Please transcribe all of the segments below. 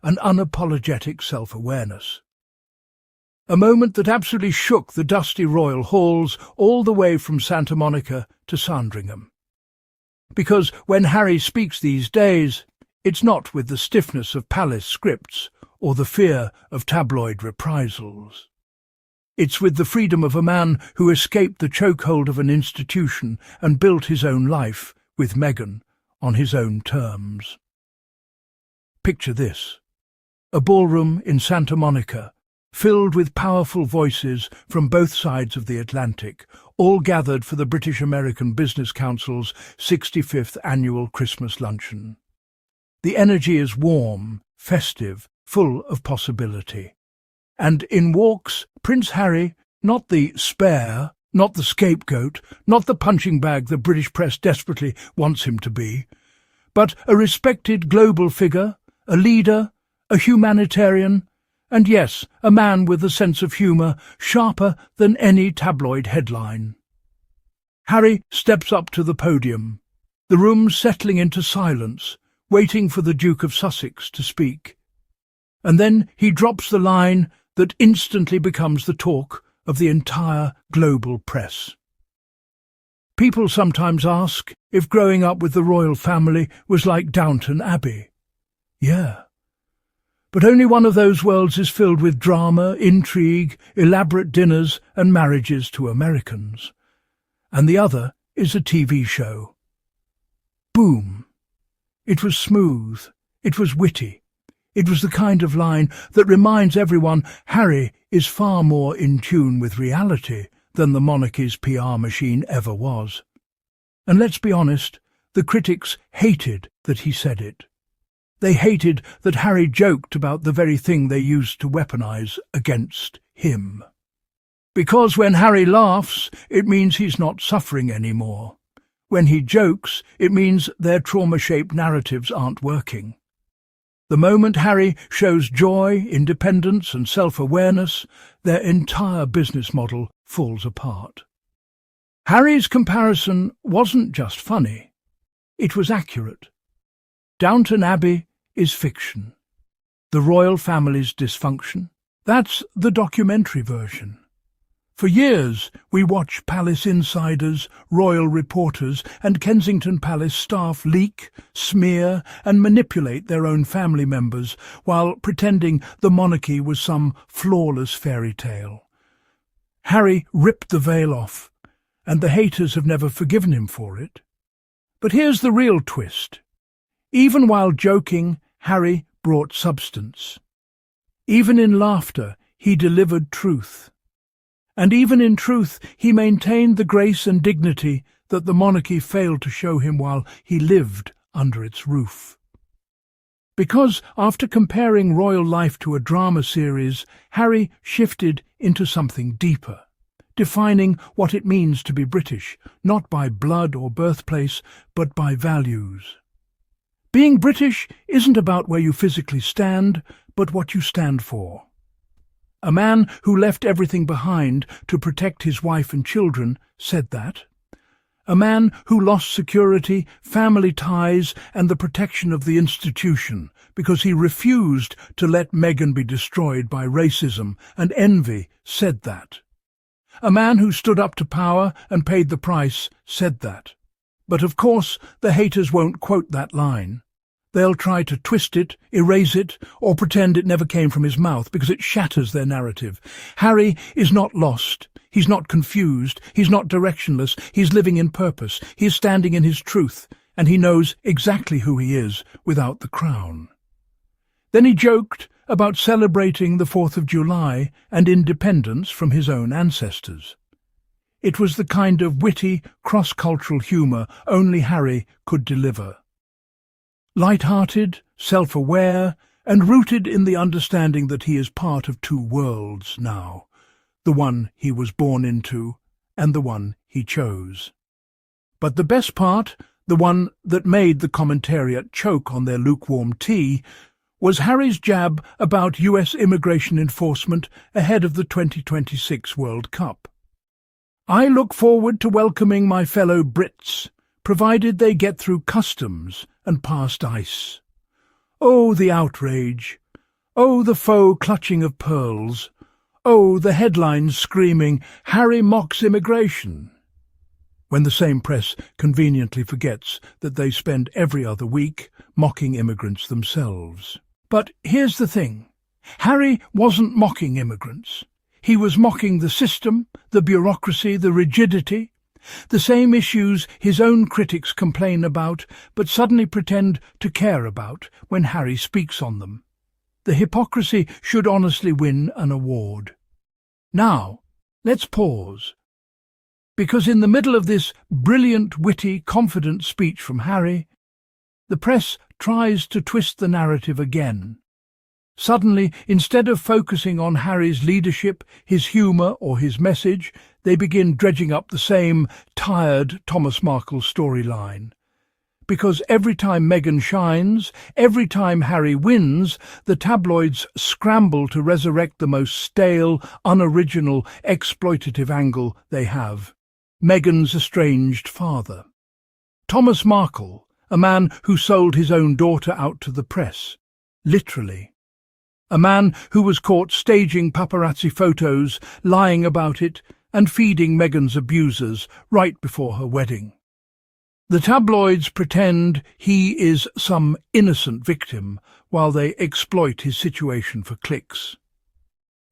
an unapologetic self-awareness. A moment that absolutely shook the dusty royal halls all the way from Santa Monica to Sandringham. Because when Harry speaks these days, it's not with the stiffness of palace scripts or the fear of tabloid reprisals. It's with the freedom of a man who escaped the chokehold of an institution and built his own life with Meghan on his own terms. Picture this: a ballroom in Santa Monica, filled with powerful voices from both sides of the Atlantic, all gathered for the British-American Business Council's 65th annual Christmas luncheon. The energy is warm, festive, full of possibility. And in walks Prince Harry, not the spare, not the scapegoat, not the punching bag the British press desperately wants him to be, but a respected global figure, a leader, a humanitarian, and yes, a man with a sense of humour sharper than any tabloid headline. Harry steps up to the podium, the room settling into silence, waiting for the Duke of Sussex to speak. And then he drops the line that instantly becomes the talk of the entire global press. People sometimes ask if growing up with the royal family was like Downton Abbey. Yeah. But only one of those worlds is filled with drama, intrigue, elaborate dinners and marriages to Americans. And the other is a TV show. Boom. It was smooth. It was witty. It was the kind of line that reminds everyone Harry is far more in tune with reality than the monarchy's PR machine ever was. And let's be honest, the critics hated that he said it. They hated that Harry joked about the very thing they used to weaponize against him. Because when Harry laughs, it means he's not suffering anymore. When he jokes, it means their trauma-shaped narratives aren't working. The moment Harry shows joy, independence and self-awareness, their entire business model falls apart. Harry's comparison wasn't just funny. It was accurate. Downton Abbey is fiction. The royal family's dysfunction, that's the documentary version. For years we watch palace insiders, royal reporters and Kensington Palace staff leak, smear and manipulate their own family members while pretending the monarchy was some flawless fairy tale. Harry ripped the veil off, and the haters have never forgiven him for it. But here's the real twist. Even while joking, Harry brought substance. Even in laughter, he delivered truth. And even in truth, he maintained the grace and dignity that the monarchy failed to show him while he lived under its roof. Because after comparing royal life to a drama series, Harry shifted into something deeper, defining what it means to be British, not by blood or birthplace, but by values. Being British isn't about where you physically stand, but what you stand for. A man who left everything behind to protect his wife and children said that. A man who lost security, family ties and the protection of the institution because he refused to let Meghan be destroyed by racism and envy said that. A man who stood up to power and paid the price said that. But of course the haters won't quote that line. They'll try to twist it, erase it, or pretend it never came from his mouth because it shatters their narrative. Harry is not lost. He's not confused. He's not directionless. He's living in purpose. He's standing in his truth, and he knows exactly who he is without the crown. Then he joked about celebrating the 4th of July and independence from his own ancestors. It was the kind of witty, cross-cultural humour only Harry could deliver. Light-hearted, self-aware, and rooted in the understanding that he is part of two worlds now, the one he was born into and the one he chose. But the best part, the one that made the commentariat choke on their lukewarm tea, was Harry's jab about US immigration enforcement ahead of the 2026 World Cup. "I look forward to welcoming my fellow Brits, provided they get through customs and past ice." Oh, the outrage! Oh, the faux clutching of pearls. Oh, the headlines screaming, "Harry mocks immigration," when the same press conveniently forgets that they spend every other week mocking immigrants themselves. But here's the thing. Harry wasn't mocking immigrants. He was mocking the system, the bureaucracy, the rigidity, the same issues his own critics complain about but suddenly pretend to care about when Harry speaks on them. The hypocrisy should honestly win an award. Now, let's pause. Because in the middle of this brilliant, witty, confident speech from Harry, the press tries to twist the narrative again. Suddenly, instead of focusing on Harry's leadership, his humour or his message, they begin dredging up the same tired Thomas Markle storyline. Because every time Meghan shines, every time Harry wins, the tabloids scramble to resurrect the most stale, unoriginal, exploitative angle they have. Meghan's estranged father. Thomas Markle, a man who sold his own daughter out to the press, literally. A man who was caught staging paparazzi photos, lying about it, and feeding Meghan's abusers right before her wedding. The tabloids pretend he is some innocent victim while they exploit his situation for clicks.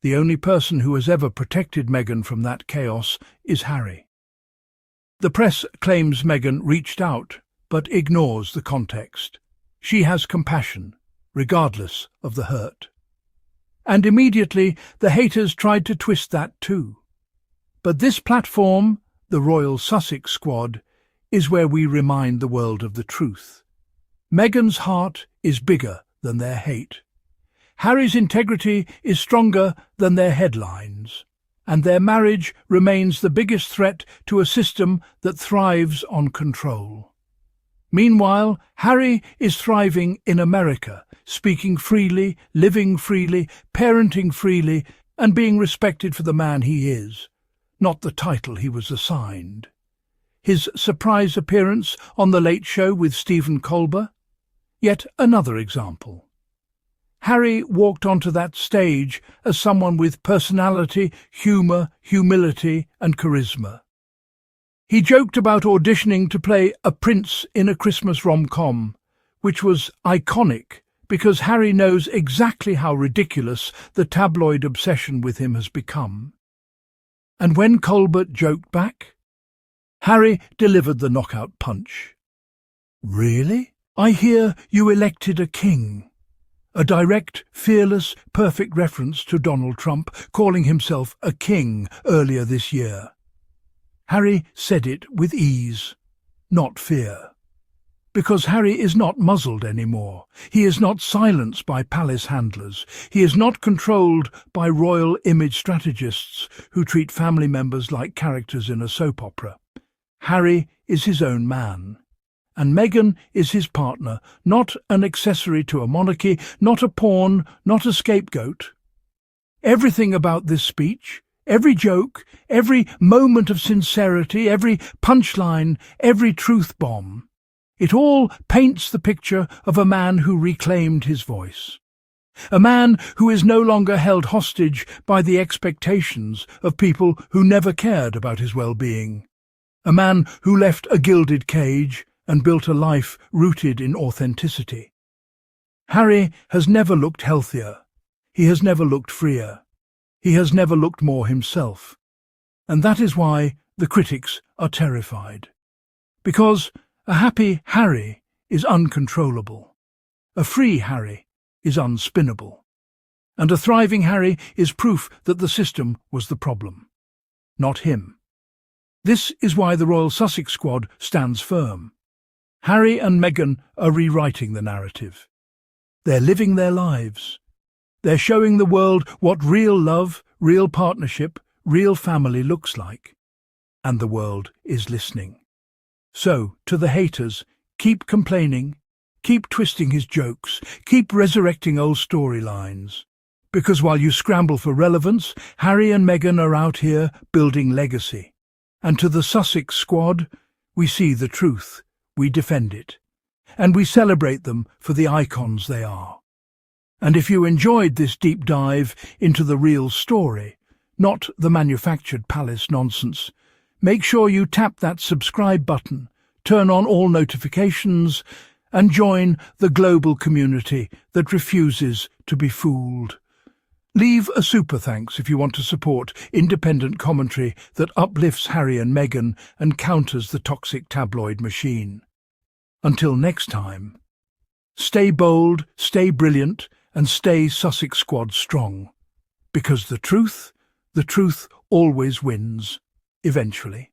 The only person who has ever protected Meghan from that chaos is Harry. The press claims Meghan reached out, but ignores the context. She has compassion, regardless of the hurt. And immediately the haters tried to twist that too. But this platform, the Royal Sussex Squad, is where we remind the world of the truth. Meghan's heart is bigger than their hate. Harry's integrity is stronger than their headlines. And their marriage remains the biggest threat to a system that thrives on control. Meanwhile, Harry is thriving in America, speaking freely, living freely, parenting freely, and being respected for the man he is, not the title he was assigned. His surprise appearance on The Late Show with Stephen Colbert? Yet another example. Harry walked onto that stage as someone with personality, humour, humility and charisma. He joked about auditioning to play a prince in a Christmas rom-com, which was iconic because Harry knows exactly how ridiculous the tabloid obsession with him has become. And when Colbert joked back, Harry delivered the knockout punch. "Really? I hear you elected a king." A direct, fearless, perfect reference to Donald Trump calling himself a king earlier this year. Harry said it with ease, not fear. Because Harry is not muzzled anymore. He is not silenced by palace handlers. He is not controlled by royal image strategists who treat family members like characters in a soap opera. Harry is his own man. And Meghan is his partner, not an accessory to a monarchy, not a pawn, not a scapegoat. Everything about this speech, every joke, every moment of sincerity, every punchline, every truth bomb, it all paints the picture of a man who reclaimed his voice. A man who is no longer held hostage by the expectations of people who never cared about his well-being. A man who left a gilded cage and built a life rooted in authenticity. Harry has never looked healthier. He has never looked freer. He has never looked more himself. And that is why the critics are terrified. Because a happy Harry is uncontrollable. A free Harry is unspinnable. And a thriving Harry is proof that the system was the problem, not him. This is why the Royal Sussex Squad stands firm. Harry and Meghan are rewriting the narrative. They're living their lives. They're showing the world what real love, real partnership, real family looks like. And the world is listening. So, to the haters, keep complaining, keep twisting his jokes, keep resurrecting old storylines. Because while you scramble for relevance, Harry and Meghan are out here building legacy. And to the Sussex Squad, we see the truth. We defend it, and we celebrate them for the icons they are. And if you enjoyed this deep dive into the real story, not the manufactured palace nonsense, make sure you tap that subscribe button, turn on all notifications, and join the global community that refuses to be fooled. Leave a super thanks if you want to support independent commentary that uplifts Harry and Meghan and counters the toxic tabloid machine. Until next time, stay bold, stay brilliant, and stay Sussex Squad strong. Because the truth always wins, eventually.